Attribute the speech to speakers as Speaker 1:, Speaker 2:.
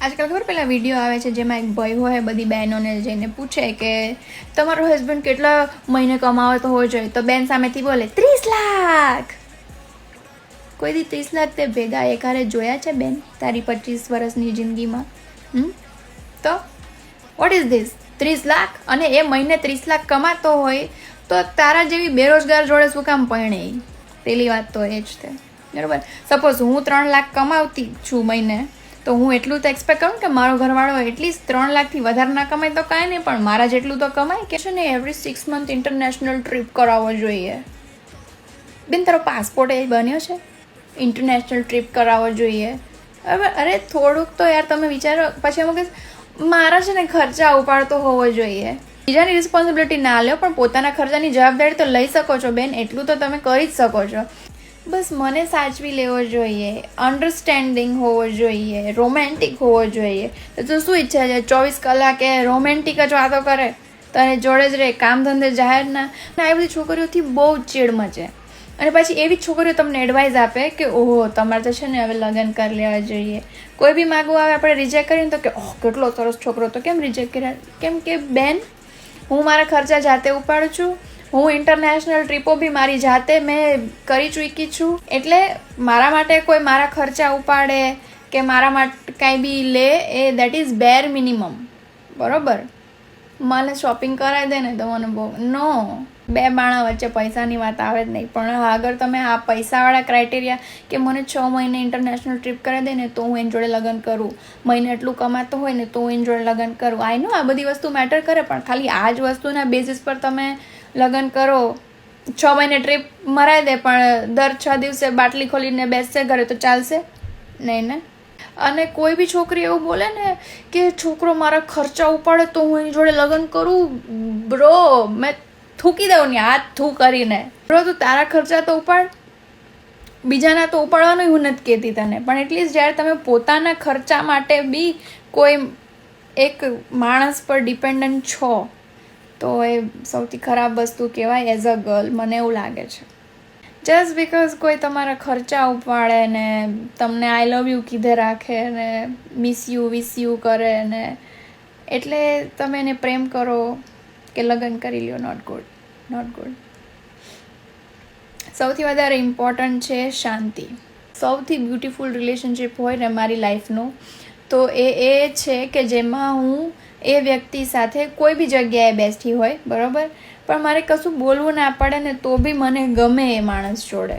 Speaker 1: આજકાલ ખબર પેલા વિડીયો આવે છે જેમાં એક ભાઈ હોય બધી બહેનોને જઈને પૂછે કે તમારો હસબન્ડ કેટલા મહિને કમાવતો હોવો જોઈએ, તો બેન સામેથી બોલે 30 લાખ. કોઈ દી 30 લાખ તે ભેગા એકારે જોયા છે બેન તારી 25 વર્ષની જિંદગીમાં? તો વોટ ઇઝ ધીસ 30 લાખ? અને એ મહિને 30 લાખ કમાતો હોય તો તારા જેવી બેરોજગાર જોડે શું કામ પરણે? પેલી વાત તો એ જ છે, બરાબર. સપોઝ હું 3 લાખ કમાવતી છું મહિને, તો હું એટલું તો એક્સપેક્ટ કરું કે મારો ઘરવાળો એટલીસ્ટ 3 લાખથી વધારે ના કમાય તો કાંઈ નહીં, પણ મારા જેટલું તો કમાય કે છે ને. એવરી 6 મંથ ઇન્ટરનેશનલ ટ્રીપ કરાવવો જોઈએ. બેન તારો પાસપોર્ટ એ બન્યો છે? ઇન્ટરનેશનલ ટ્રીપ કરાવવો જોઈએ. અરે થોડુંક તો યાર તમે વિચારો. પછી અમુક મારા છે ને ખર્ચા ઉપાડતો હોવો જોઈએ. બીજાની રિસ્પોન્સિબિલિટી ના લ્યો, પણ પોતાના ખર્ચાની જવાબદારી તો લઈ શકો છો બેન. એટલું તો તમે કરી જ શકો છો. બસ મને સાચવી લેવો જોઈએ, અન્ડરસ્ટેન્ડિંગ હોવો જોઈએ, રોમેન્ટિક હોવો જોઈએ. તો શું ઈચ્છા છે 24 કલાકે રોમેન્ટિક જ વાતો કરે, તને જોડે જ રહે, કામ ધંધે જાહેર ના? આ બધી છોકરીઓથી બહુ ચીડ મચે. અને પછી એવી છોકરીઓ તમને એડવાઇસ આપે કે ઓહો તમારે તો છે ને હવે લગ્ન કરી લેવા જોઈએ. કોઈ બી માગવું આવે આપણે રિજેક્ટ કરીને તો કે ઓહ કેટલો સરસ છોકરો, તો કેમ રિજેક્ટ કર્યા? કેમ કે બેન હું મારા ખર્ચા જાતે ઉપાડું છું. હું ઇન્ટરનેશનલ ટ્રીપો બી મારી જાતે મેં કરી ચૂકી છું. એટલે મારા માટે કોઈ મારા ખર્ચા ઉપાડે કે મારા માટે કાંઈ બી લે એ દેટ ઇઝ બેર મિનિમમ, બરાબર. મને શોપિંગ કરાવી દે ને તો મને બહુ નો, બે બાણા વચ્ચે પૈસાની વાત આવે જ નહીં. પણ અગર તમે આ પૈસાવાળા ક્રાઇટેરિયા કે મને 6 મહિને ઇન્ટરનેશનલ ટ્રીપ કરાવી દે ને તો હું એની જોડે લગ્ન કરું, મહિને એટલું કમાતો હોય ને તો હું એની જોડે લગ્ન કરું. આઈ નો આ બધી વસ્તુ મેટર કરે, પણ ખાલી આ જ વસ્તુના બેઝિસ પર તમે લગ્ન કરો, 6 મહિને ટ્રીપ મરાવી દે પણ દર 6 દિવસે બાટલી ખોલીને બેસશે ઘરે, તો ચાલશે નહીં ને? અને કોઈ બી છોકરી એવું બોલે ને કે છોકરો મારા ખર્ચા ઉપાડે તો હું એની જોડે લગ્ન કરું, બ્રો મેં થૂકી દઉં ને હાથ થૂ કરીને. બ્રો તું તારા ખર્ચા તો ઉપાડ, બીજાના તો ઉપાડવાનું હું નથી કહેતી તને, પણ એટલીસ્ટ જ્યારે તમે પોતાના ખર્ચા માટે બી કોઈ એક માણસ પર ડિપેન્ડન્ટ છો તો એ સૌથી ખરાબ વસ્તુ કહેવાય એઝ અ ગર્લ, મને એવું લાગે છે. જસ્ટ બિકોઝ કોઈ તમારા ખર્ચા ઉપાડે ને તમને આઈ લવ યુ કીધે રાખે ને મિસ યુ વિસ યુ કરે ને એટલે તમે એને પ્રેમ કરો કે લગ્ન કરી લ્યો, નોટ ગુડ, નોટ ગુડ. સૌથી વધારે ઇમ્પોર્ટન્ટ છે શાંતિ. સૌથી બ્યુટિફુલ રિલેશનશિપ હોય ને મારી લાઈફનું તો એ છે કે જેમાં હું એ વ્યક્તિ સાથે કોઈ બી જગ્યાએ બેસતી હોય, બરાબર, પણ મારે કશું બોલવું ના પડે ને તો બી મને ગમે એ માણસ જોડે.